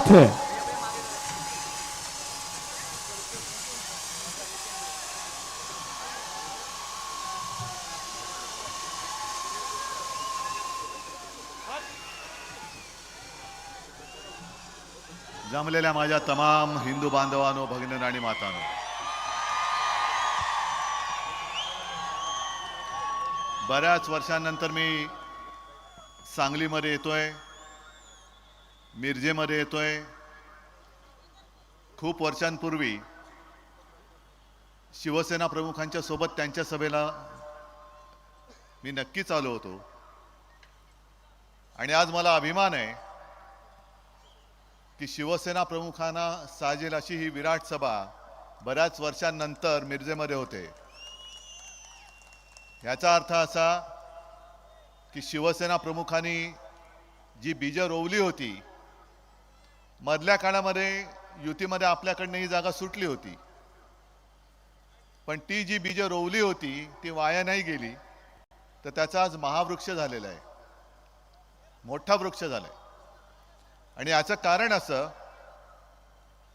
बात है। जमलेल्या माझ्या तमाम हिंदू बांधवांनो, भगिनी आणि मातांनो, बऱ्याच वर्षांनंतर मी सांगलीमध्ये येतोय, मिरजेमध्ये येतोय. खूप वर्षांपूर्वी शिवसेना प्रमुखांच्या सोबत त्यांच्या सभेला मी नक्कीच आलो होतो आणि आज मला अभिमान आहे की शिवसेना प्रमुखांना साजेल अशी ही विराट सभा बऱ्याच वर्षांनंतर मिरजेमध्ये होते. याचा अर्थ असा की शिवसेना प्रमुखांनी जी बीज रोवली होती, मधल्या काळामध्ये युतीमध्ये आपल्याकडनं ही जागा सुटली होती, पण ती जी बीज रोवली होती ती वाया नाही गेली, तर त्याचा आज महावृक्ष झालेला आहे, मोठा वृक्ष झालाय. आणि याचं कारण असं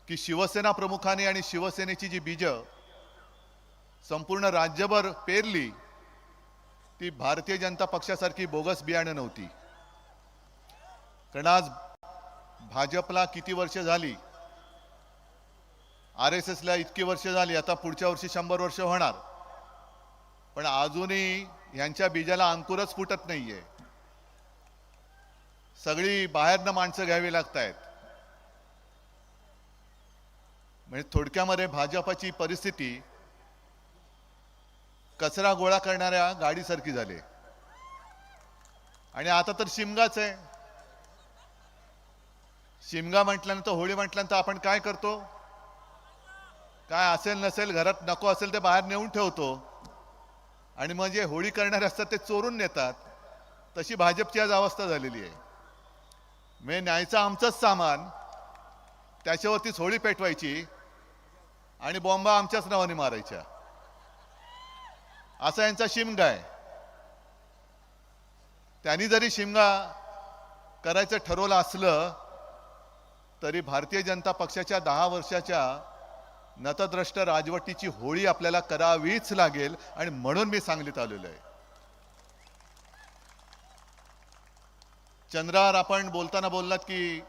की शिवसेना प्रमुखांनी आणि शिवसेनेची जी बीज संपूर्ण राज्यभर पेरली ती भारतीय जनता पक्षासारखी बोगस बियाणं नव्हती. कारण आज भाजपला किती वर्ष झाली, RSSला इतकी वर्ष झाली, आता पुढच्या वर्षी 100 वर्ष होणार, पण अजूनही यांच्या बीजाला अंकुरच फुटत नाहीये. सगळी बाहेरनं माणसं घ्यावी लागतायत. म्हणजे थोडक्यामध्ये भाजपाची परिस्थिती कचरा गोळा करणाऱ्या गाडीसारखी झाली. आणि आता तर शिमगाच आहे. शिमगा म्हटल्यानंतर, होळी म्हटल्यानंतर आपण काय करतो, काय असेल नसेल घरात नको असेल ते बाहेर नेऊन ठेवतो आणि मग जे होळी करणारे असतात ते चोरून नेतात. तशी भाजपची आज अवस्था झालेली आहे. म्हणजे न्यायचं आमचंच सामान, त्याच्यावरतीच होळी पेटवायची आणि बॉम्बा आमच्याच नावाने मारायच्या, असा यांचा शिमगा आहे. त्यांनी जरी शिमगा करायचं ठरवलं असलं तरी भारतीय जनता पक्षाच्या 10 वर्षाच्या नतद्रष्ट राजवटीची होळी आपल्याला करावीच लागेल. आणि म्हणून मी सांगलीत आलेलो आहे. चंद्रार, आपण बोलताना बोललात की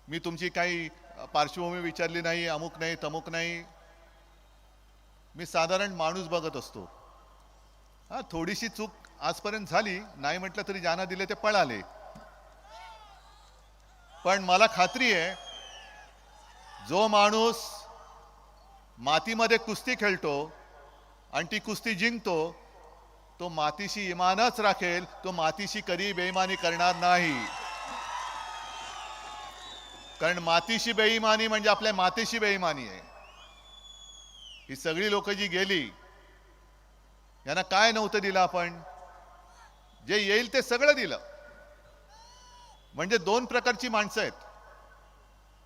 मी तुमची काही पार्श्वभूमी विचारली नाही, अमुक नाही तमुक नाही. मी साधारण माणूस बघत असतो. हा, थोडीशी चूक आजपर्यंत झाली, नाही म्हटलं तरी ज्यांना दिले ते पळाले. पण मला खात्री आहे, जो माणूस मातीमध्ये कुस्ती खेळतो आणि ती कुस्ती जिंकतो तो मातीशी इमानच राखेल, तो मातीशी कधी बेईमानी करणार नाही. कारण मातीशी बेईमानी म्हणजे आपल्या मातीशी बेईमानी आहे. ही सगळी लोक जी गेली, यांना काय नव्हतं दिलं आपण, जे येईल ते सगळं दिलं. म्हणजे 2 प्रकारची माणसं आहेत.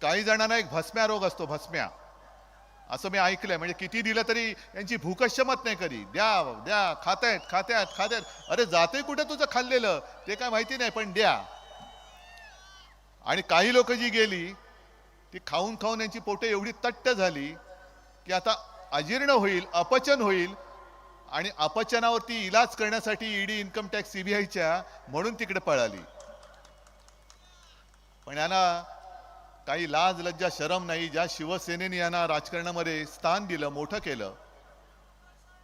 काही जणांना एक भस्म्या रोग असतो, भस्म्या, असं मी ऐकलंय. म्हणजे किती दिलं तरी यांची भूकच शमत नाही. कधी द्या द्या, खातायत खात्यात खात्यात. अरे जाते कुठे तुझं खाल्लेलं ते काय माहिती नाही, पण द्या. आणि काही लोक जी गेली ती खाऊन खाऊन यांची पोटे एवढी तट्ट झाली की आता अजीर्ण होईल, अपचन होईल. आणि अपचनावरती इलाज करण्यासाठी ईडी, इन्कम टॅक्स, CBIच्या म्हणून तिकडे पळाली. पण यांना काही लाज लज्जा शरम नाही. ज्या शिवसेनेने यांना राजकारणामध्ये स्थान दिलं, मोठं केलं.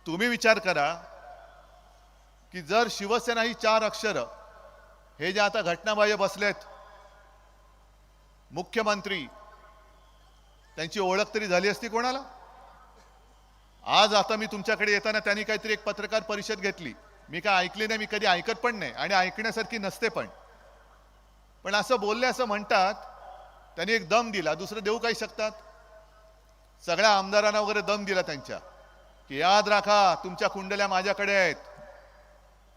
तुम्ही विचार करा की जर शिवसेना ही 4 अक्षर, हे जे आता घटनाबाह्य बसलेत मुख्यमंत्री, त्यांची ओळख तरी झाली असती कोणाला? आज आता मी तुमच्याकडे येताना त्यांनी काहीतरी एक पत्रकार परिषद घेतली. मी काय ऐकली नाही, मी कधी ऐकत पण नाही आणि ऐकण्यासारखी नसते पण. पण असं बोलले, असं म्हणतात, त्यांनी एक दम दिला. दुसरं देऊ काही शकतात? सगळ्या आमदारांना वगैरे दम दिला त्यांच्या, की याद राखा तुमच्या कुंडल्या माझ्याकडे आहेत.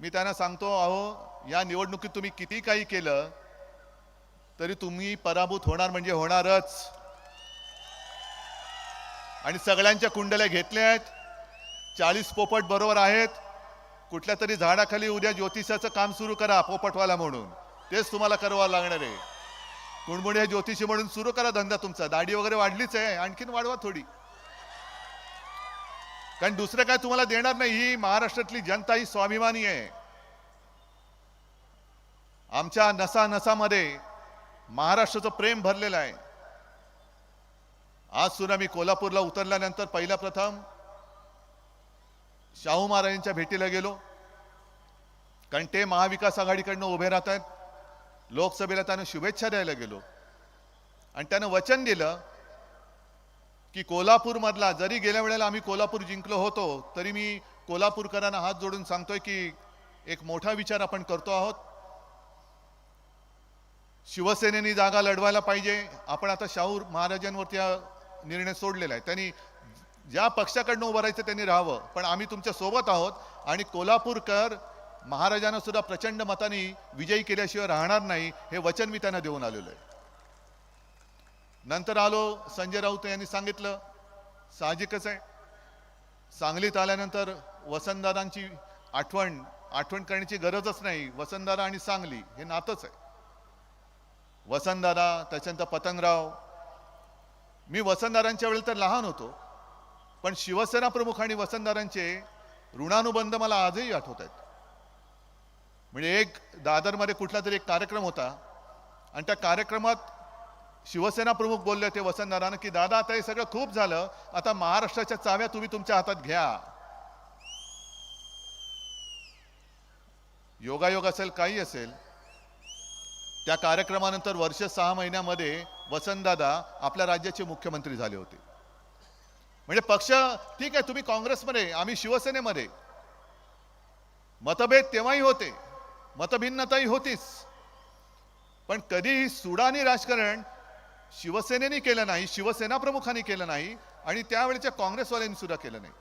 मी त्यांना सांगतो, अहो या निवडणुकीत तुम्ही किती काही केलं तरी तुम्ही पराभूत होणार म्हणजे होणारच. आणि सगळ्यांच्या कुंडल्या घेतल्या आहेत. 40 पोपट बरोबर आहेत. कुठल्या तरी झाडाखाली उद्या ज्योतिषाचं काम सुरू करा पोपटवाला म्हणून, तेच तुम्हाला करावं लागणार आहे. कुणबुडे ज्योतिषी म्हणून सुरू करा धंदा तुमचा. दाढी वगैरे वाढलीच आहे, आणखीन वाढवा थोडी. कारण दुसरं काय तुम्हाला देणार नाही. ही महाराष्ट्रातली जनता ही स्वाभिमानी आहे. आमच्या नसा नसामध्ये महाराष्ट्राचं प्रेम भरलेलं आहे. आज सुद्धा मी कोल्हापूरला उतरल्यानंतर पहिला प्रथम शाहू महाराजांच्या भेटीला गेलो. कारण ते महाविकास आघाडीकडनं उभे राहत आहेत. लोकसभेला त्यानं शुभेच्छा द्यायला गेलो आणि त्यानं वचन दिलं की कोल्हापूरमधला, जरी गेल्या वेळेला आम्ही कोल्हापूर जिंकलो होतो तरी मी कोल्हापूरकरांना हात जोडून सांगतोय की एक मोठा विचार आपण करतो आहोत. शिवसेनेने जागा लढवायला पाहिजे. आपण आता शाहू महाराजांवरती हा निर्णय सोडलेला आहे. त्यांनी ज्या पक्षाकडनं उभं राहायचं त्यांनी राहावं, पण आम्ही तुमच्या सोबत आहोत आणि कोल्हापूरकर महाराजांना सुद्धा प्रचंड मताने विजयी केल्याशिवाय राहणार नाही, हे वचन मी त्यांना देऊन आलेलो आहे. नंतर आलो, संजय राऊत यांनी सांगितलं, साहजिकच आहे. सांगलीत आल्यानंतर वसंतदादांची आठवण करण्याची गरजच नाही. वसंतदादा आणि सांगली हे नातंच आहे. वसंतदादा, त्याच्यानंतर पतंगराव. मी वसंतदादांच्या वेळेला तर लहान होतो, पण शिवसेना प्रमुख आणि वसंतदादांचे ऋणानुबंध मला आजही आठवत आहेत. म्हणजे एक दादरमध्ये कुठला तरी एक कार्यक्रम होता आणि त्या कार्यक्रमात शिवसेना प्रमुख बोलले होते वसंतदादांना की दादा आता हे सगळं खूप झालं, आता महाराष्ट्राच्या चाव्या तुम्ही तुमच्या हातात घ्या. योगायोग असेल काही असेल, त्या कार्यक्रमानंतर वर्ष 6 महिन्यामध्ये वसंतदादा आपल्या राज्याचे मुख्यमंत्री झाले होते. म्हणजे पक्ष ठीक आहे, तुम्ही काँग्रेसमध्ये, आम्ही शिवसेनेमध्ये. मतभेद तेव्हाही होते, मतभिन्नताही होतीच, पण कधीही सुडानी राजकारण शिवसेनेने केलं नाही, शिवसेना प्रमुखांनी केलं नाही आणि त्यावेळेच्या काँग्रेसवाल्यांनी सुद्धा केलं नाही.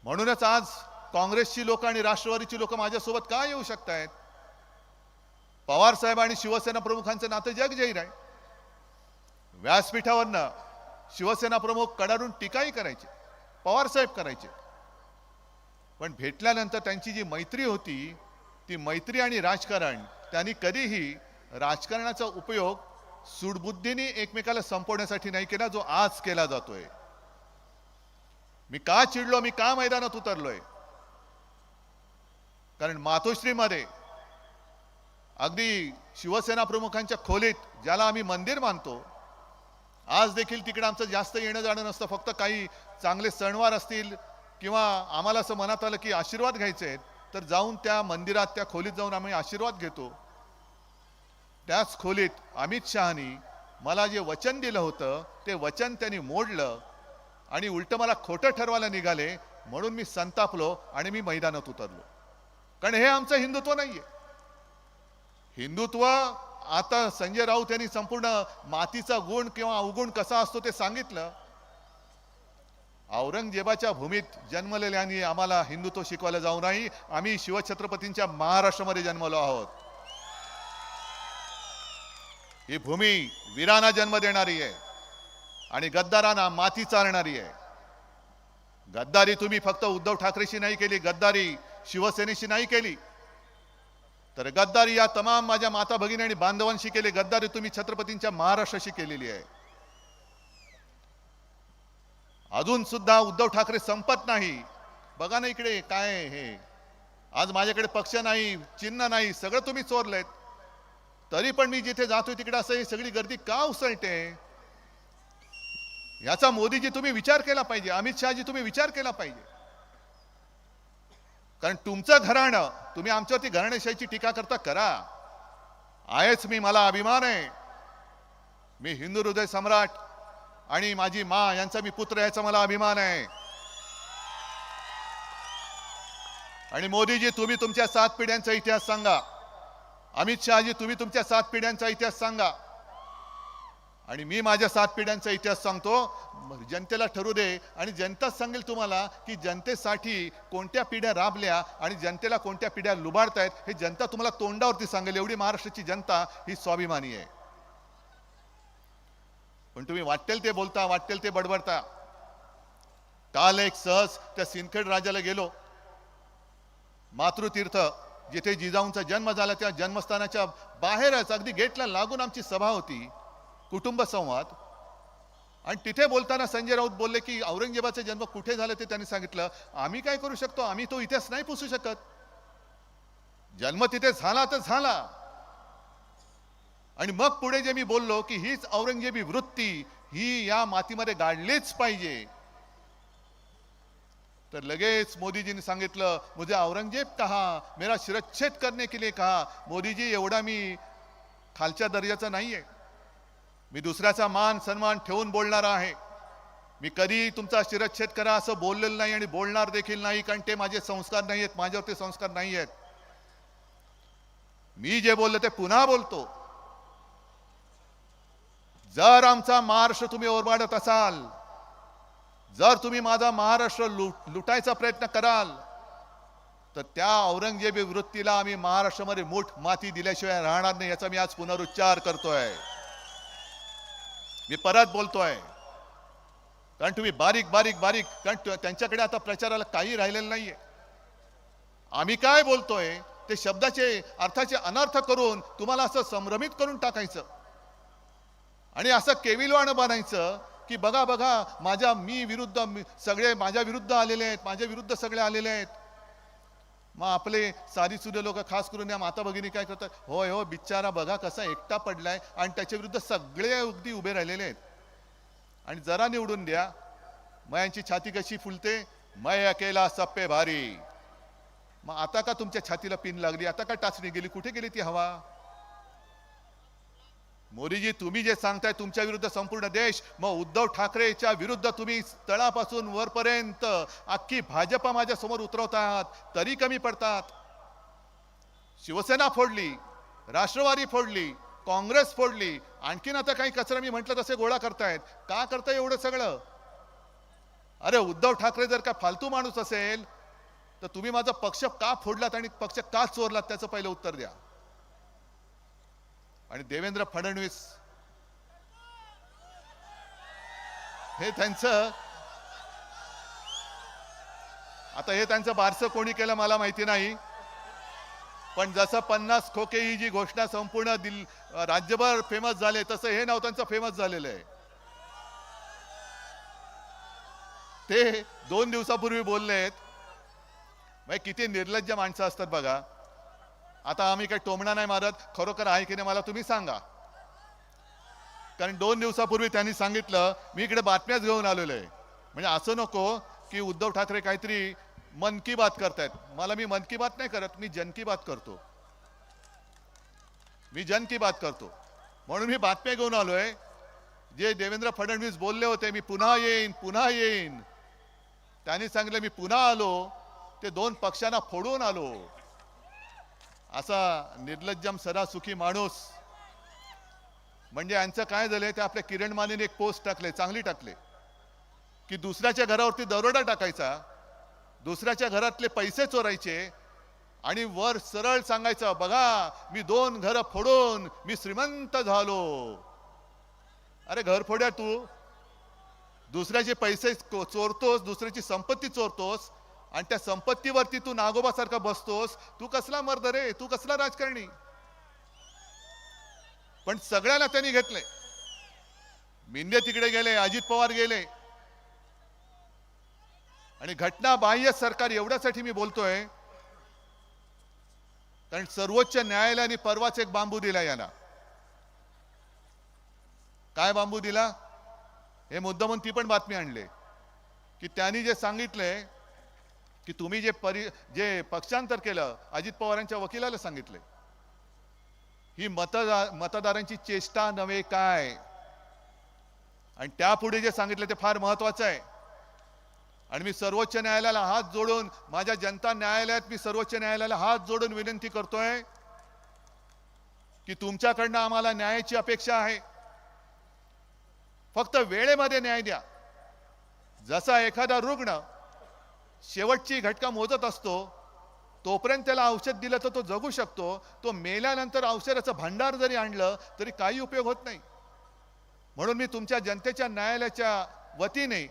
म्हणूनच आज काँग्रेसची लोक आणि राष्ट्रवादीची लोक माझ्यासोबत का येऊ शकतायत? पवार साहेब आणि शिवसेना प्रमुखांचं नातं जगजाहीर आहे. व्यासपीठावरनं शिवसेना प्रमुख कडाडून टीकाही करायचे, पवार साहेब करायचे, पण भेटल्यानंतर त्यांची जी मैत्री होती, ती मैत्री आणि राजकारण, त्यांनी कधीही राजकारणाचा उपयोग सूडबुद्धीने एकमेकाला संपवण्यासाठी नाही केला, जो आज केला जातोय. मी का चिडलो, मी का मैदानात उतरलोय? कारण मातोश्रीमध्ये अगदी शिवसेना प्रमुखांच्या खोलीत, ज्याला आम्ही मंदिर मानतो, आज देखील तिकडे आमचं जास्त येणं जाणं नसतं. फक्त काही चांगले सणवार असतील किंवा आम्हाला असं मनात आलं की आशीर्वाद घ्यायचे आहेत, तर जाऊन त्या मंदिरात, त्या खोलीत जाऊन आम्ही आशीर्वाद घेतो. त्याच खोलीत अमित शहानी मला जे वचन दिलं होतं, ते वचन त्यांनी मोडलं आणि उलट मला खोटं ठरवायला निघाले. म्हणून मी संतापलो आणि मी मैदानात उतरलो. कारण हे आमचं हिंदुत्व नाहीये. हिंदुत्व, आता संजय राऊत यांनी संपूर्ण मातीचा गुण किंवा अवगुण कसा असतो ते सांगितलं. औरंगजेबाच्या भूमीत जन्मलेल्यांनी आम्हाला हिंदुत्व शिकवायला जाऊ नाही. आम्ही शिवछत्रपतींच्या महाराष्ट्रामध्ये जन्मलो आहोत. ही भूमी वीरांना जन्म देणारी आहे आणि गद्दारांना माती चालणारी आहे. गद्दारी तुम्ही फक्त उद्धव ठाकरेशी नाही केली, गद्दारी शिवसेनेशी नाही केली, तर गद्दारी या तमाम माझ्या माता भगिनी आणि बांधवांशी केली. गद्दारी तुम्ही छत्रपतींच्या महाराष्ट्राशी केलेली आहे. अजून सुद्धा उद्धव ठाकरे संपत नाही. बघा ना इकडे काय हे, आज माझ्याकडे पक्ष नाही, चिन्ह नाही, सगळं तुम्ही चोरलेत. तरी पण मी जिथे जातोय तिकडे असं ही सगळी गर्दी का उसळते? याचा मोदीजी तुम्ही विचार केला पाहिजे, अमित शहाजी तुम्ही विचार केला पाहिजे. कारण तुमचं घराणं, तुम्ही आमच्यावरती घराणेशाहीची टीका करता करा, आहेच मी, मला अभिमान आहे. मी हिंदू हृदय सम्राट आणि माझी माँ यांचा मी पुत्र, याचा मला अभिमान आहे. आणि मोदीजी तुम्ही तुमच्या 7 पिढ्यांचा इतिहास सांगा. अमित शहाजी तुम्ही तुमच्या 7 पिढ्यांचा इतिहास सांगा आणि मी माझ्या 7 पिढ्यांचा इतिहास सांगतो. जनतेला ठरू दे आणि जनताच सांगेल तुम्हाला की जनतेसाठी कोणत्या पिढ्या राबल्या आणि जनतेला कोणत्या पिढ्या लुबाडतायत, हे जनता तुम्हाला तोंडावरती सांगेल. एवढी महाराष्ट्राची जनता ही स्वाभिमानी आहे. पण तुम्ही वाटेल ते बोलता, वाटेल ते बडबडता. काल एक सहज त्या सिंदखेड राजाला गेलो, मातृतीर्थ जिथे जिजाऊंचा जन्म झाला त्या जन्मस्थानाच्या बाहेरच अगदी गेटला लागून आमची सभा होती, कुटुंब संवाद. आणि तिथे बोलताना संजय राऊत बोलले की औरंगजेबाचा जन्म कुठे झाला ते त्यांनी सांगितलं. आम्ही काय करू शकतो, आम्ही तो इतिहास नाही पुसू शकत. जन्म तिथे झाला तर झाला. आणि मग पुढे जे मी बोललो की हीच औरंगजेबी वृत्ती ही या मातीमध्ये गाडलीच पाहिजे, तर लगेच मोदीजींनी सांगितलं, मुझे औरंगजेब कहा, मेरा शिरच्छेद करने के लिए कहा. मोदीजी, एवढा मी खालच्या दर्जाचा नाहीये. मी दुसऱ्याचा मान सन्मान ठेवून बोलणारा आहे. मी कधी तुमचा शिरच्छेद करा असं बोललेलं नाही आणि बोलणार देखील नाही, कारण ते माझे संस्कार नाही आहेत, माझ्यावरती संस्कार नाही आहेत. मी जे बोललो ते पुन्हा बोलतो. जर आमचा महाराष्ट्र तुम्ही ओरबाडत असाल, जर तुम्ही माझा महाराष्ट्र लुटायचा प्रयत्न कराल, तर त्या औरंगजेबी वृत्तीला आम्ही महाराष्ट्रामध्ये मूठ माती दिल्याशिवाय राहणार नाही, याचा मी आज पुनरुच्चार करतोय. मी परत बोलतोय, कारण तुम्ही बारीक बारीक बारीक, कारण त्यांच्याकडे आता प्रचाराला काही राहिलेलं नाहीये. आम्ही काय बोलतोय ते शब्दाचे अर्थाचे अनर्थ करून तुम्हाला असं संभ्रमित करून टाकायचं आणि असं केविलवाणं बनायचं की बघा बघा माझ्या मी विरुद्ध सगळे माझ्या विरुद्ध आलेले आहेत, माझ्या विरुद्ध सगळे आलेले आहेत. मग आपले साधीसुधे लोक खास करून या माता भगिनी काय करतात, होय हो बिचारा बघा कसा एकटा पडलाय आणि त्याच्या विरुद्ध सगळे अगदी उभे राहिलेले आहेत. आणि जरा निवडून द्या, मग यांची छाती कशी फुलते, मैं अकेला सब पे भारी. मग आता का तुमच्या छातीला पिन लागली, आता का टाचणी गेली, कुठे गेली ती हवा? मोदीजी, तुम्ही जे सांगताय तुमच्या विरुद्ध संपूर्ण देश, मग उद्धव ठाकरेच्या विरुद्ध तुम्ही तळापासून वरपर्यंत अख्खी भाजपा माझ्या समोर उतरवतात तरी कमी पडतात. शिवसेना फोडली, राष्ट्रवादी फोडली, काँग्रेस फोडली, आणखीन आता काही कचरा मी म्हटलं तसे गोळा करतायत. का करताय एवढं सगळं? अरे उद्धव ठाकरे जर का फालतू माणूस असेल तर तुम्ही माझा पक्ष का फोडलात आणि पक्ष का चोरलात त्याचं पहिलं उत्तर द्या. आणि देवेंद्र फडणवीस हे त्यांचं आता हे त्यांचं बारसं कोणी केलं मला माहिती नाही, पण जसं 50 खोके ही जी घोषणा संपूर्ण राज्यभर फेमस झाले तसं हे नाव त्यांचं फेमस झालेलं आहे. ते 2 दिवसापूर्वी बोललेत. किती निर्लज्ज माणसं असतात बघा. आता आम्ही काही टोमणा नाही मारत, खरोखर आहे की नाही मला तुम्ही सांगा. कारण 2 दिवसापूर्वी त्यांनी सांगितलं मी इकडे बातम्याच घेऊन आलेलो आहे. म्हणजे असं नको की उद्धव ठाकरे काहीतरी मन की बात करतायत. मी मन की बात नाही करत, मी जन की बात करतो. मी जन की बात करतो म्हणून मी बातम्या घेऊन आलोय. जे देवेंद्र फडणवीस बोलले होते मी पुन्हा येईन पुन्हा येईन, त्यांनी सांगितलं मी पुन्हा आलो ते 2 पक्षांना फोडून आलो. असा निर्लज्जम सरासुखी माणूस. म्हणजे यांचं काय झालंय, ते आपल्या किरण मानेने एक पोस्ट टाकले, चांगली टाकले, की दुसऱ्याच्या घरावरती दरोडा टाकायचा, दुसऱ्याच्या घरातले पैसे चोरायचे आणि वर सरळ सांगायचं बघा मी 2 घरं फोडून मी श्रीमंत झालो. अरे घर फोड्या, तू दुसऱ्याचे पैसे चोरतोस, दुसऱ्याची संपत्ती चोरतोस आणि त्या संपत्तीवरती तू नागोबासारखा बसतोस. तू कसला मर्द रे, तू कसला राजकारणी? पण सगळ्यांना त्यांनी घेतले. मिंदे तिकडे गेले, अजित पवार गेले. आणि घटना बाह्य सरकार एवढ्यासाठी मी बोलतोय कारण सर्वोच्च न्यायालयाने परवाच एक बांबू दिला यांना. काय बांबू दिला हे मुद्दामून ती पण बातमी आणले की त्यांनी जे सांगितले की तुम्ही जे पक्षांतर केलं, अजित पवारांच्या वकिलाला सांगितले ही मतदारांची चेष्टा नव्हे काय. आणि त्यापुढे जे सांगितले ते फार महत्वाचं आहे. आणि मी सर्वोच्च न्यायालयाला हात जोडून, माझ्या जनता न्यायालयात मी सर्वोच्च न्यायालयाला हात जोडून विनंती करतोय की तुमच्याकडनं आम्हाला न्यायाची अपेक्षा आहे. फक्त वेळेमध्ये न्याय द्या. जसा एखादा रुग्ण शेवटची घटका मोजत असतो तोपर्यंत त्याला औषध दिलं तर तो जगू शकतो. तो मेल्यानंतर औषधाचं भांडार जरी आणलं तरी काही उपयोग होत नाही. म्हणून मी तुमच्या जनतेच्या न्यायालयाच्या वतीने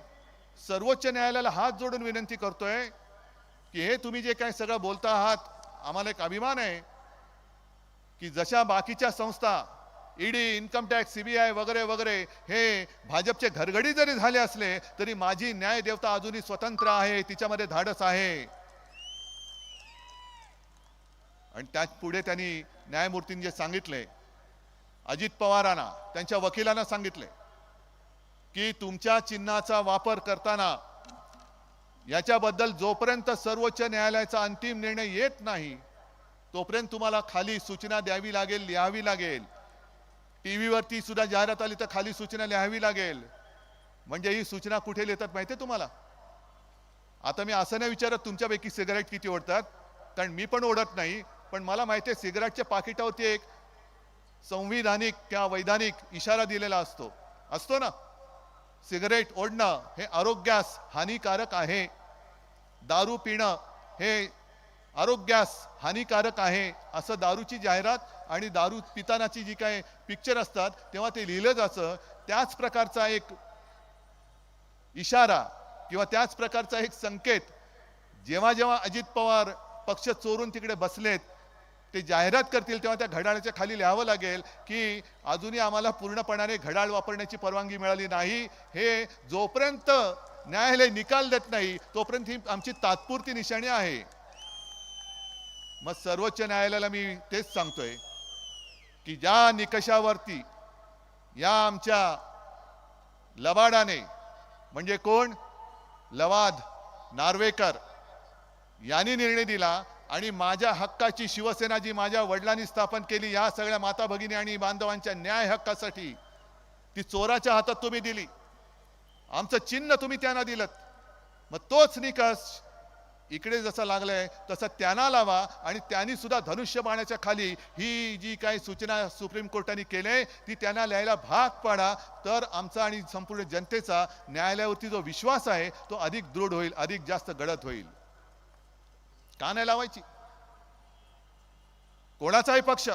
सर्वोच्च न्यायालयाला हात जोडून विनंती करतोय की हे तुम्ही जे काय सगळं बोलता आहात आम्हाला एक अभिमान आहे की जशा बाकीच्या संस्था ईडी, इन्कम टॅक्स, सीबीआय वगैरे वगैरे हे भाजपचे घरगडी जरी झाले असले तरी माझी न्याय देवता अजूनही स्वतंत्र आहे, तिच्यामध्ये धाडस आहे. आणि त्याच पुढे त्यांनी न्यायमूर्तींनी जे सांगितले, अजित पवारांना त्यांच्या वकिलांना सांगितले की तुमच्या चिन्हाचा वापर करताना याच्याबद्दल जोपर्यंत सर्वोच्च न्यायालयाचा अंतिम निर्णय येत नाही तोपर्यंत तुम्हाला खाली सूचना द्यावी लागेल, लिहावी लागेल. टीव्हीवरती सुद्धा जाहिरात आली तर खाली सूचना लिहावी लागेल. म्हणजे ही सूचना कुठे लिहितात माहिती आहे तुम्हाला? आता मी असं नाही विचारत तुमच्यापैकी सिगारेट किती ओढतात, कारण मी पण ओढत नाही, पण मला माहिती आहे सिगारेटच्या पाकिटावरती एक संविधानिक किंवा वैधानिक इशारा दिलेला असतो ना. सिगरेट ओढणं हे आरोग्यास हानिकारक आहे, दारू पिणं हे आरोग्यास हानिकारक आहे असं दारूची जाहिरात आणि दारू पितानाची जी काय पिक्चर असतात तेव्हा ते लिहिलं जातं. त्याच प्रकारचा एक इशारा किंवा त्याच प्रकारचा एक संकेत जेव्हा जेव्हा अजित पवार पक्ष चोरून तिकडे बसलेत ते जाहिरात करतील तेव्हा त्या घड्याळाच्या खाली लिहावं लागेल की अजूनही आम्हाला पूर्णपणाने घड्याळ वापरण्याची परवानगी मिळाली नाही. हे जोपर्यंत न्यायालय निकाल देत नाही तोपर्यंत ही आमची तात्पुरती निशाणी आहे. मग सर्वोच्च न्यायालयाला मी तेच सांगतोय की ज्या निकषावरती या आमच्या लबाडाने, म्हणजे कोण, लवाद नार्वेकर यांनी निर्णय दिला आणि माझ्या हक्काची शिवसेना जी माझ्या वडिलांनी स्थापन केली या सगळ्या माता भगिनी आणि बांधवांच्या न्याय हक्कासाठी ती चोराच्या हातात तुम्ही दिली. आमचं चिन्ह तुम्ही त्यांना दिलं. मग तोच निकष इकडे जसा लागलाय तसा त्यांना लावा आणि त्यांनी सुद्धा धनुष्य बाणाच्या खाली ही जी काही सूचना सुप्रीम कोर्टाने केली ती त्यांना लिहायला भाग पाडा. तर आमचा आणि संपूर्ण जनतेचा न्यायालयावरती जो विश्वास आहे तो अधिक दृढ होईल, अधिक जास्त गडद होईल. का नाही लावायची कोणाचाही पक्ष?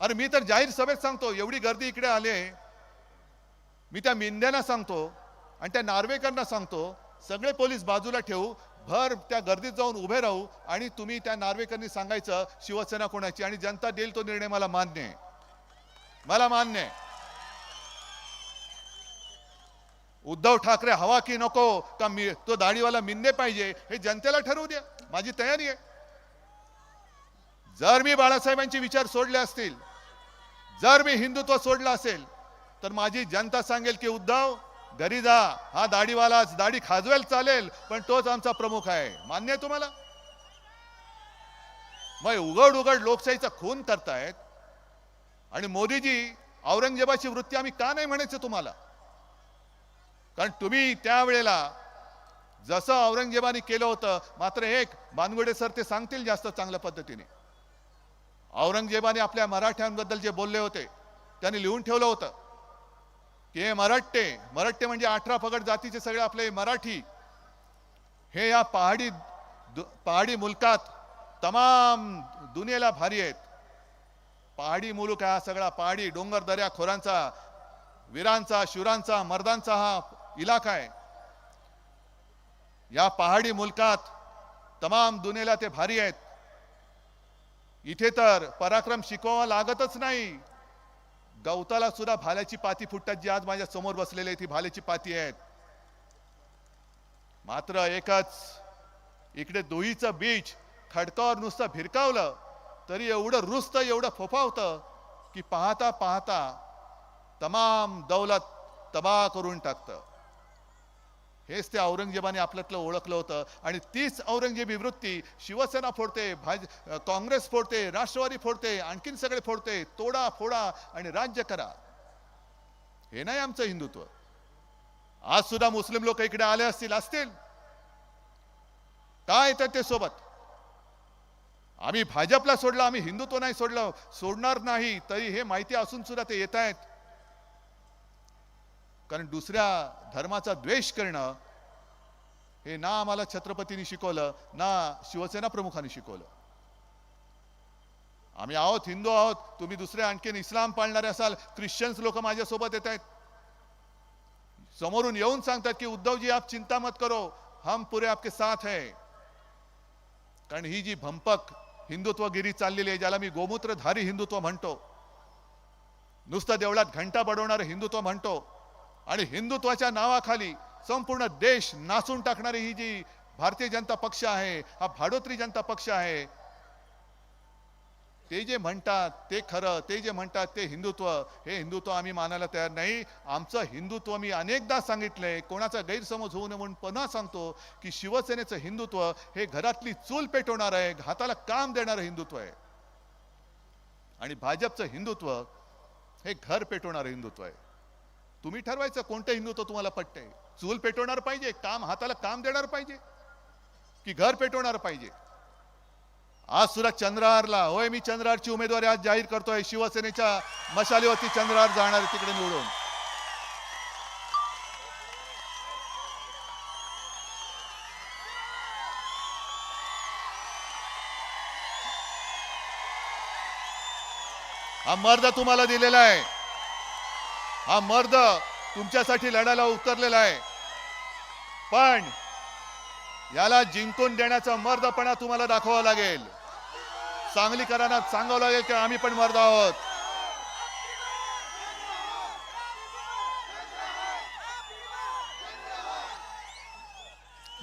अरे मी तर जाहीर सभेत सांगतो, एवढी गर्दी इकडे आले, मी त्या मिंद्यांना सांगतो आणि त्या नार्वेकरांना सांगतो सगळे पोलीस बाजूला ठेवू, भर त्या गर्दीत जाऊन उभे राहू आणि तुम्ही त्या नार्वेकरांनी सांगायचं शिवसेना कोणाची आणि जनता देईल तो निर्णय मला मान्य आहे, मला मान्य आहे. उद्धव ठाकरे हवा की नको का मी तो दाढीवाला मिंदे पाहिजे हे जनतेला ठरवू द्या, माझी तयारी आहे. जर मी बाळासाहेबांचे विचार सोडले असतील, जर मी हिंदुत्व सोडलं असेल तर माझी जनता सांगेल की उद्धव घरी जा, हा दाढीवालाच दाढी खाजवेल चालेल पण तोच आमचा प्रमुख आहे. मान्य आहे तुम्हाला? मग उघड उघड लोकशाहीचा खून करतायत आणि मोदीजी औरंगजेबाची वृत्ती आम्ही का नाही म्हणायचं तुम्हाला? कारण तुम्ही त्यावेळेला जसं औरंगजेबाने केलं होतं, मात्र एक बानगुडे सर ते सांगतील जास्त चांगल्या पद्धतीने, औरंगजेबाने आपल्या मराठ्यांबद्दल जे बोलले होते त्यांनी लिहून ठेवलं होतं की हे मराठे म्हणजे 18 पगड जातीचे सगळे आपले मराठी हे या पहाडी मुलकात तमाम दुनियेला भारी आहेत. पहाडी मुलूक हा सगळा पहाडी डोंगर दऱ्या खोरांचा, वीरांचा, शूरांचा, मर्दांचा हा इलाका आहे. या पहाडी मुलकात तमाम दुनियेला ते भारी आहेत. इथे तर पराक्रम शिकवावा लागतच नाही, गवताला सुद्धा भाल्याची पाती फुटतात, जी आज माझ्या समोर बसलेली ती भाल्याची पाती आहेत. मात्र एकच, इकडे दोहीचं बीज खडकावर नुसतं भिरकावलं तरी एवढं रुसतं, एवढं फोफावतं की पाहता पाहता तमाम दौलत तबाह करून टाकतं. हेच ते औरंगजेबाने आपल्यातलं ओळखलं होतं आणि तीच औरंगजेबी वृत्ती शिवसेना फोडते, काँग्रेस फोडते, राष्ट्रवादी फोडते, आणखीन सगळे फोडते. तोडा फोडा आणि राज्य करा, हे नाही आमचं हिंदुत्व. आज सुद्धा मुस्लिम लोक इकडे आले असतील काय येतात ते सोबत? आम्ही भाजपला सोडलं, आम्ही हिंदुत्व नाही सोडलं, सोडणार नाही, तरी हे माहिती असून सुद्धा ते येत आहेत. कारण दुसऱ्या धर्माचा द्वेष करणं हे ना आम्हाला छत्रपतींनी शिकवलं, ना शिवसेना प्रमुखांनी शिकवलं. आम्ही आहोत, हिंदू आहोत. तुम्ही दुसरे आणखीन इस्लाम पाळणारे असाल, ख्रिश्चन्स लोक माझ्यासोबत येत आहेत, समोरून येऊन सांगतात की उद्धवजी आप चिंता मत करो, हम पूरे आपके साथ हैं. कारण ही जी भंपक हिंदुत्वगिरी चाललेली आहे, ज्याला मी गोमूत्रधारी हिंदुत्व म्हणतो, नुसतं देवळात घंटा बडवणारं हिंदुत्व म्हणतो, आणि हिंदुत्वाच्या नावाखाली संपूर्ण देश नाचून टाकणारी ही जी भारतीय जनता पक्ष आहे, हा भाडोत्री जनता पक्ष आहे, ते जे म्हणतात ते खरं, ते जे म्हणतात ते हिंदुत्व, हे हिंदुत्व आम्ही मानायला तयार नाही. आमचं हिंदुत्व मी अनेकदा सांगितलंय, कोणाचा गैरसमज होऊ नये म्हणून पुन्हा सांगतो की शिवसेनेचं हिंदुत्व हे घरातली चूल पेटवणार आहे, हाताला काम देणारं हिंदुत्व आहे, आणि भाजपचं हिंदुत्व हे घर पेटवणारं हिंदुत्व आहे. तुम्ही ठरवायचं कोणतं हिंदुत्व तुम्हाला पटतंय. चूल पेटवणार पाहिजे, काम हाताला काम देणार पाहिजे, की घर पेटवणार पाहिजे. आज सुद्धा चंद्रहारला, होय, मी चंद्रहारची उमेदवारी आज जाहीर करतोय. शिवसेनेच्या मशालीवरती चंद्रहार जाणार तिकडे निवडून. हा मर्द तुम्हाला दिलेला आहे, हा मर्द तुमच्यासाठी लढायला उतरलेला आहे, पण याला जिंकून देण्याचा मर्दपणा तुम्हाला दाखवावा लागेल. सांगलीकरांना सांगावं लागेल की आम्ही पण मर्द आहोत.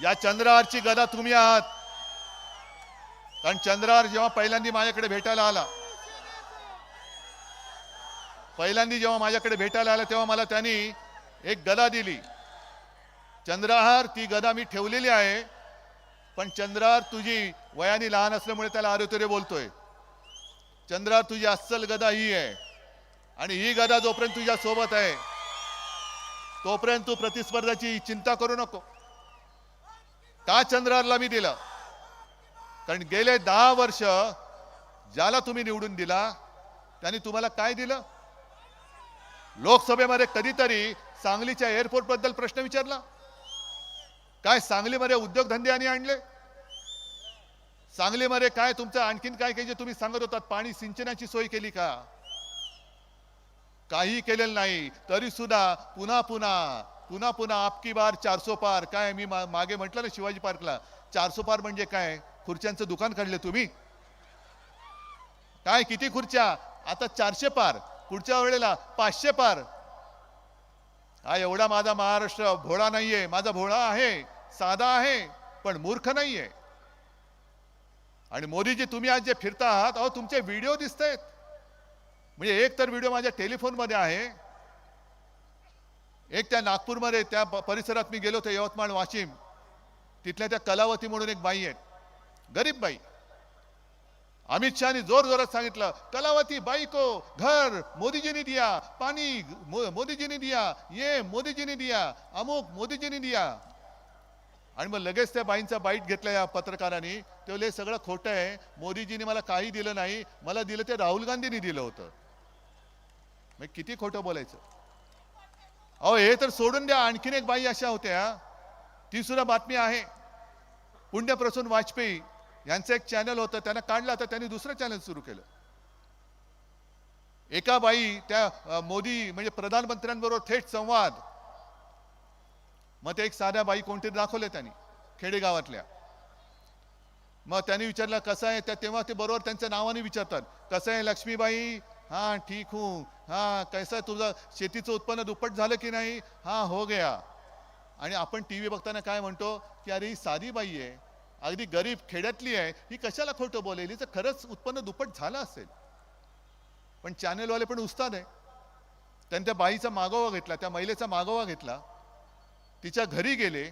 या चंद्रहारची गदा तुम्ही आहात. कारण चंद्रहार जेव्हा पहिल्यांदा माझ्याकडे भेटायला आला, तेव्हा मला त्यांनी एक गदा दिली. चंद्रहार, ती गदा मी ठेवलेली आहे, पण चंद्रहार तुझी वयाने लहान असल्यामुळे त्याला आरोतरे बोलतोय. चंद्रहार, तुझी अस्सल गदा ही आहे, आणि ही गदा जोपर्यंत तुझ्या सोबत आहे तोपर्यंत तू प्रतिस्पर्धाची चिंता करू नको. का चंद्रहारला मी दिलं? कारण गेले 10 वर्ष ज्याला तुम्ही निवडून दिला त्याने तुम्हाला काय दिलं? लोकसभेमध्ये कधीतरी सांगलीच्या एअरपोर्ट बद्दल प्रश्न विचारला? काय सांगलीमध्ये उद्योगधंदे आणले? सांगलीमध्ये काय तुमचं आणखीन काय जे तुम्ही सांगत होतात, पाणी सिंचनाची सोय केली का? काही केलेलं नाही. तरी सुद्धा पुन्हा पुन्हा आपकी बार 400 पार. काय मी मागे म्हटलं ना शिवाजी पार्कला, 400 पार म्हणजे काय? खुर्च्यांचं दुकान काढलं तुम्ही? काय किती खुर्च्या? आता 400 पार, पुढच्या वेळेला 500 पार. हा एवढा माझा महाराष्ट्र भोळा नाहीये. माझा भोळा आहे, साधा आहे, पण मूर्ख नाहीये. आणि मोदीजी, तुम्ही आज जे फिरता आहात, अहो तुमचे व्हिडिओ दिसतायत. म्हणजे एक तर व्हिडिओ माझ्या टेलिफोनमध्ये आहे, एक त्या नागपूरमध्ये त्या परिसरात मी गेलो होतो, यवतमाळ वाशिम, तिथल्या त्या कलावती म्हणून एक बाई आहेत, गरीब बाई. अमित शहानी जोर जोरात सांगितलं, कलावती बाई को घर मोदीजीने दिया, पाणी मोदीजीने दिया, ये मोदीजीने दिया, अमुक मोदीजीने दिया. आणि मग लगेच त्या बाईंचा बाईट घेतला या पत्रकारांनी. ते बोलले सगळं खोटं आहे, मोदीजीने मला काही दिलं नाही, मला दिलं ते राहुल गांधींनी दिलं होतं. मग किती खोटं बोलायचं? अहो हे तर सोडून द्या. आणखीन एक बाई अशा होत्या, ती सुद्धा बातमी आहे. पुण्यप्रसून वाजपेयी यांचं एक चॅनल होतं, त्यांना काढलं, आता त्यांनी दुसरं चॅनल सुरू केलं. एका बाई त्या मोदी म्हणजे प्रधानमंत्र्यांबरोबर थेट संवाद. मग ते एक साध्या बाई कोणतरी दाखवले त्यांनी, खेडेगावातल्या. मग त्यांनी विचारलं कसं आहे, तेव्हा ते बरोबर त्यांच्या नावाने विचारतात, कसं आहे लक्ष्मीबाई? हाँ ठीक हूँ. हाँ कैसा तुझं शेतीचं उत्पन्न दुप्पट झालं की नाही? हाँ हो गया. आणि आपण टीव्ही बघताना काय म्हणतो की अरे ही साधी बाई आहे, अगदी गरीब खेड्यातली आहे, ही कशाला खोटं बोलेल, हिचं खरंच उत्पन्न दुप्पट झालं असेल. पण चॅनेलवाले पण उस्ताद आहे. त्यांनी त्या बाईचा मागोवा घेतला, त्या महिलेचा मागोवा घेतला, तिच्या घरी गेले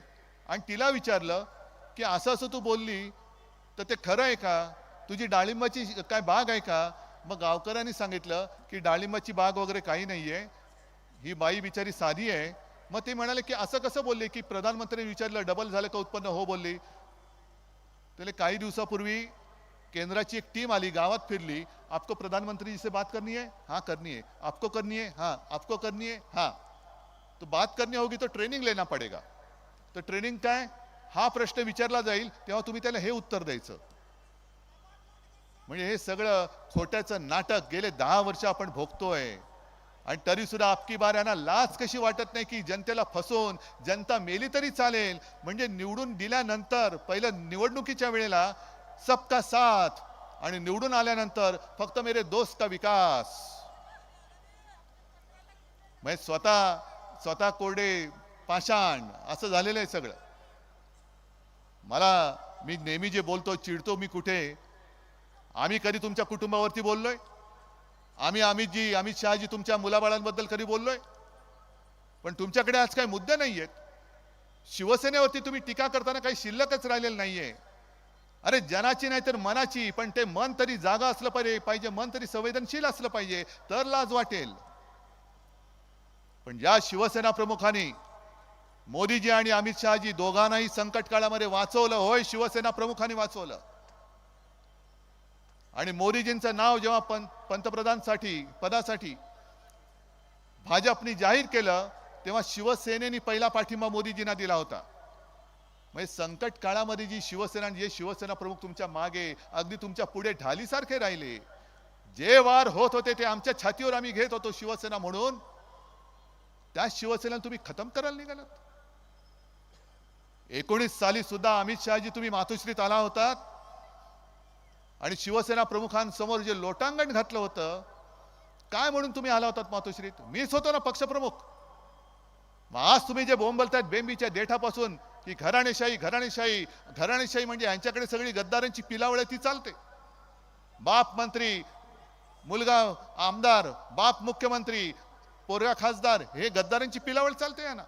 आणि तिला विचारलं की असं असं तू बोलली तर ते खरं आहे का? तुझी डाळिंबाची काय बाग आहे का? मग गावकऱ्यांनी सांगितलं की डाळिंबाची बाग वगैरे काही नाहीये, ही बाई बिचारी साधी आहे. मग ते म्हणाले की असं कसं बोलले की प्रधानमंत्र्यांनी विचारलं डबल झालं का उत्पन्न? हो बोलली. त्याला काही दिवसापूर्वी केंद्राची एक टीम आली, गावात फिरली, आपको प्रधानमंत्री जी से बात करनी है? हाँ करनी है. आपको करनी है? हाँ. आपको करनी है? हाँ. तो बात करनी होगी तो ट्रेनिंग लेना पडेगा. तो ट्रेनिंग काय? हा प्रश्न विचारला जाईल तेव्हा तुम्ही त्याला हे उत्तर द्यायचं. म्हणजे हे सगळं खोट्याचं नाटक गेले 10 वर्ष आपण भोगतोय. आणि तरी सुद्धा आपकी बार यांना लाज कशी वाटत नाही की जनतेला फसवून जनता मेली तरी चालेल. म्हणजे निवडून दिल्यानंतर पहिलं निवडणुकीच्या वेळेला सबका साथ आणि निवडून आल्यानंतर फक्त मेरे दोस्त का विकास, म्हणजे स्वतः कोरडे पाषाण असं झालेलं आहे सगळं. मी नेहमी जे बोलतो, चिडतो मी कुठे, आम्ही कधी तुमच्या कुटुंबावरती बोललोय? अमित शहाजी तुमच्या मुलाबाळांबद्दल कधी बोललोय? पण तुमच्याकडे आज काही मुद्दे नाहीयेत. शिवसेनेवरती तुम्ही टीका करताना काही शिल्लकच राहिलेलं नाहीये. अरे जनाची नाही तर मनाची, पण ते मन तरी जागा असलं पाहिजे, मन तरी संवेदनशील असलं पाहिजे, तर लाज वाटेल. पण ज्या शिवसेना प्रमुखांनी मोदीजी आणि अमित शहाजी दोघांनाही संकट काळामध्ये वाचवलं, होय शिवसेना प्रमुखांनी वाचवलं. आणि मोदीजींचं नाव जेव्हा पदासाठी भाजपने जाहीर केलं, तेव्हा शिवसेनेने पहिला पाठिंबा मोदीजींना दिला होता. म्हणजे संकट काळामध्ये जे शिवसेना प्रमुख तुमच्या मागे, अगदी तुमच्या पुढे ढालीसारखे राहिले. जे वार होत होते ते आमच्या छातीवर आम्ही घेत होतो शिवसेना म्हणून, त्या शिवसेनेला तुम्ही खतम करायला निघालात. 19 साली सुद्धा अमित शहाजी तुम्ही मातोश्रीत आला होतात आणि शिवसेना प्रमुखांसमोर जे लोटांगण घातलं होतं, काय म्हणून तुम्ही आला होतात मातोश्रीत? मीच होतो ना पक्षप्रमुख. मग आज तुम्ही जे बोंबलतायत बेंबीच्या देठापासून की घराणेशाही म्हणजे यांच्याकडे सगळी गद्दारांची पिलावळ ती चालते. बाप मंत्री, मुलगा आमदार, बाप मुख्यमंत्री, पोरगा खासदार, हे गद्दारांची पिलावळ चालते ना.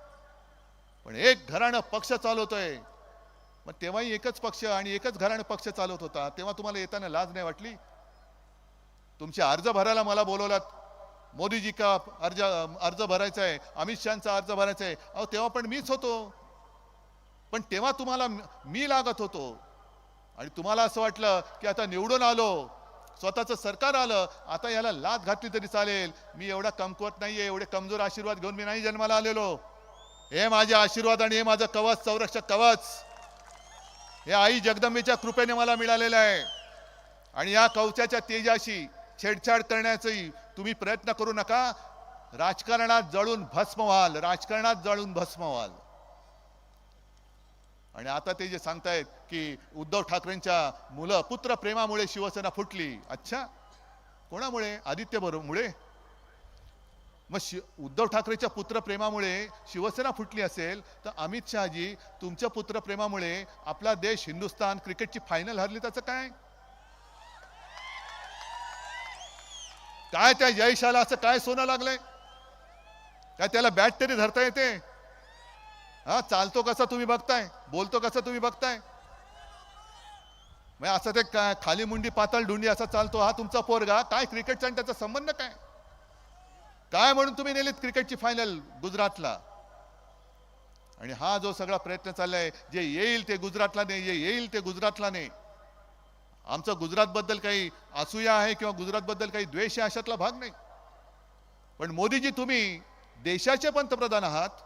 पण एक घराणं पक्ष चालवतोय, मग तेव्हाही एकच पक्ष आणि एकच घराणं पक्ष चालवत होता, तेव्हा तुम्हाला येताना लाज नाही वाटली? तुमचे अर्ज भरायला मला बोलवलात, मोदीजी का अर्ज भरायचा आहे, अमित शहाचा अर्ज भरायचा आहे. अहो तेव्हा पण मीच होतो, पण तेव्हा तुम्हाला मी लागत होतो. आणि तुम्हाला असं वाटलं की आता निवडून आलो, स्वतःचं सरकार आलं, आता याला लाथ घातली तरी चालेल, मी एवढा कमकुवत नाहीये, एवढे कमजोर आशीर्वाद घेऊन मी नाही जन्माला आलेलो. हे माझे आशीर्वाद आणि हे माझं कवच, संरक्षक कवच, हे आई जगदंबेच्या कृपेने मला मिळालेलं आहे. आणि या कवचाच्या तेजाशी छेडछाड करण्याचाही तुम्ही प्रयत्न करू नका. राजकारणात जळून भस्म व्हाल, राजकारणात जळून भस्म व्हाल. आणि आता ते जे सांगतायत की उद्धव ठाकरेंच्या पुत्र प्रेमामुळे शिवसेना फुटली. अच्छा, कोणामुळे? आदित्य मुळे? मग उद्धव ठाकरेच्या पुत्रप्रेमामुळे शिवसेना फुटली असेल तर अमित शहाजी तुमच्या पुत्रप्रेमामुळे आपला देश हिंदुस्थान क्रिकेटची फायनल हरली, त्याचं काय? काय त्या यशाला असं काय सोनं लागलंय? काय त्याला बॅट तरी धरता येते? हा, चालतो कसा तुम्ही बघताय, बोलतो कसा तुम्ही बघताय. मग असं ते खाली मुंडी पातळ ढुंडी असा चालतो हा तुमचा पोरगा. काय क्रिकेटचा आणि त्याचा संबंध काय? काय म्हणून तुम्ही नेलीत क्रिकेटची फायनल गुजरातला? आणि हा जो सगळा प्रयत्न चाललाय, जे येईल ते गुजरातला नाही, आमचं गुजरात बद्दल काही असूया आहे किंवा गुजरात बद्दल काही द्वेष आहे अशातला भाग नाही. पण मोदीजी तुम्ही देशाचे पंतप्रधान आहात,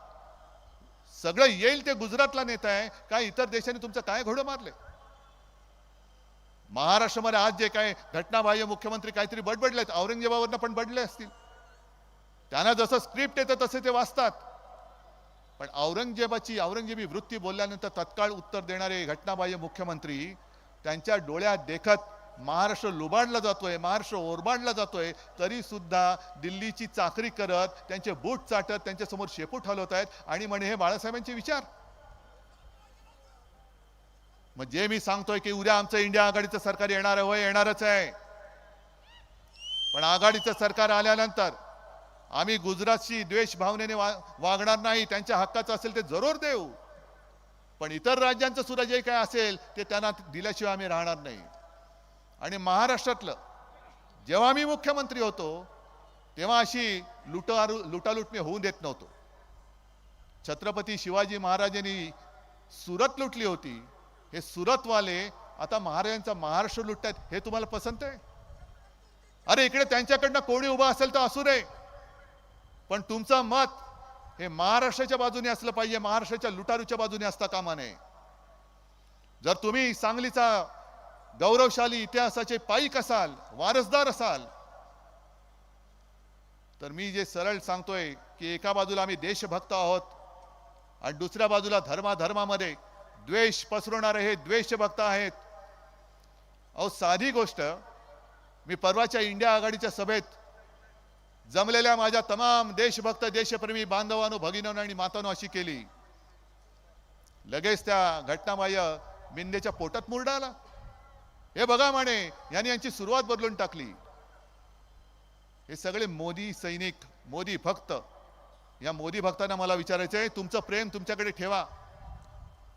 सगळं येईल ते गुजरातला नेताय. काय इतर देशाने तुमचं काय घोडं मारले? महाराष्ट्रामध्ये आज जे काय घटनाबाह्य मुख्यमंत्री काहीतरी बडबडलेत, औरंगजेबावरनं पण बडले असतील. त्यांना जसं स्क्रिप्ट येतं तसे ते वाचतात. पण औरंगजेबी वृत्ती बोलल्यानंतर तत्काळ उत्तर देणारे घटनाबाह्य मुख्यमंत्री, त्यांच्या डोळ्यात देखत महाराष्ट्र लुबाडला जातोय, महाराष्ट्र ओरबाडला जातोय, तरी सुद्धा दिल्लीची चाकरी करत, त्यांचे बूट चाटत त्यांच्यासमोर शेपूट हलवत आहेत आणि म्हणे हे बाळासाहेबांचे विचार. मग जे मी सांगतोय की उद्या आमचं इंडिया आघाडीचं सरकार येणार आहे, होय येणारच आहे. पण आघाडीचं सरकार आल्यानंतर आम्ही गुजरातशी द्वेष भावनेने वागणार नाही. त्यांच्या हक्काचं असेल ते जरूर देऊ, पण इतर राज्यांचं सुद्धा जे काय असेल ते त्यांना दिल्याशिवाय आम्ही राहणार नाही. आणि महाराष्ट्रातलं जेव्हा मी मुख्यमंत्री होतो तेव्हा अशी लुटालूट मी होऊ देत नव्हतो. छत्रपती शिवाजी महाराजांनी सुरत लुटली होती, हे सुरतवाले आता महाराजांचा महाराष्ट्र लुटतात, हे तुम्हाला पसंत आहे? अरे इकडे त्यांच्याकडनं कोणी उभा असेल तर असू दे, पण तुमचं मत हे महाराष्ट्राच्या बाजूने असलं पाहिजे, महाराष्ट्राच्या लुटारूच्या बाजूने असता कामा नये. जर तुम्ही सांगलीचा गौरवशाली इतिहासाचे पाईक असाल, वारसदार असाल, तर मी जे सरळ सांगतोय की एका बाजूला आम्ही देशभक्त आहोत आणि दुसऱ्या बाजूला धर्मामध्ये द्वेष पसरवणारे हे द्वेषभक्त आहेत. अहो साधी गोष्ट, मी परवाच्या इंडिया आघाडीच्या सभेत जमलेल्या माझ्या तमाम देशभक्त देशप्रेमी बांधवांनो भगिनींनो आणि मातांनो अशी केली, लगेच त्या घटनाबाह्य मिंदेच्या पोटात मुरडा आला. हे बघा म्हणे, यांनी यांची सुरुवात बदलून टाकली. हे सगळे मोदी सैनिक, मोदी भक्त. या मोदी भक्तांना मला विचारायचंय, तुमचं प्रेम तुमच्याकडे ठेवा,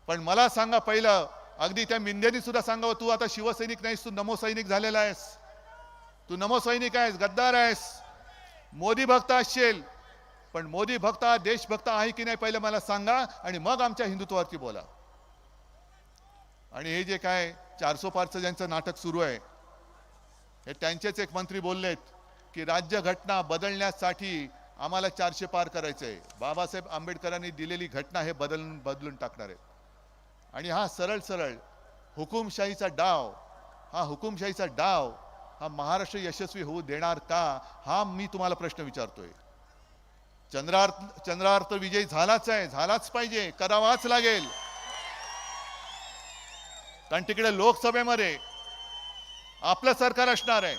पण मला सांगा पहिलं, अगदी त्या मिंदेनी सुद्धा सांगावं, तू आता शिवसैनिक नाहीस, तू नमो सैनिक झालेला आहेस. तू नमो सैनिक आहेस, गद्दार आहेस, मोदी भक्त असशील, पण मोदी भक्त हा देशभक्त आहे की नाही पहिलं मला सांगा, आणि मग आमच्या हिंदुत्वावरती बोला. आणि हे जे काय 400 पारचं ज्यांचं नाटक सुरू आहे, हे त्यांचेच एक मंत्री बोललेत की राज्यघटना बदलण्यासाठी आम्हाला 400 पार करायचंय. बाबासाहेब आंबेडकरांनी दिलेली घटना हे बदलून टाकणार आहेत. आणि हा सरळ सरळ हुकुमशाहीचा डाव, हा महाराष्ट्र यशस्वी होऊ देणार का, हा मी तुम्हाला प्रश्न विचारतोय. चंद्रावर तर विजय झालाच आहे, झालाच पाहिजे, करावाच लागेल. कारण तिकडे लोकसभेमध्ये आपलं सरकार असणार आहे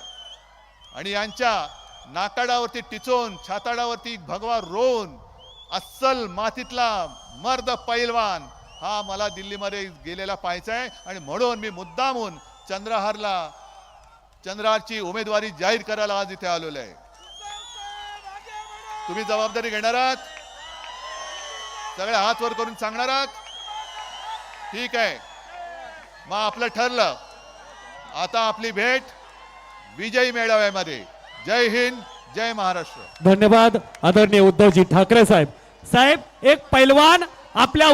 आणि यांच्या नाकाडावरती टिचून, छाताडावरती भगवा रोवून अस्सल मातीतला मर्द पैलवान हा मला दिल्लीमध्ये गेलेला पाहायचा आहे. आणि म्हणून मी मुद्दामून चंद्रहारची उमेदवारी जाहीर करायला आज इथे आलेलो आहे. तुम्ही जबाबदारी घेणार आहात, सगळे हात वर करून सांगणार आहात, ठीक आहे. मग आपलं ठरलं, आता आपली भेट विजयी मेळाव्यामध्ये. जय हिंद, जय महाराष्ट्र. धन्यवाद आदरणीय उद्धवजी ठाकरे साहेब. साहेब, एक पैलवान आपल्या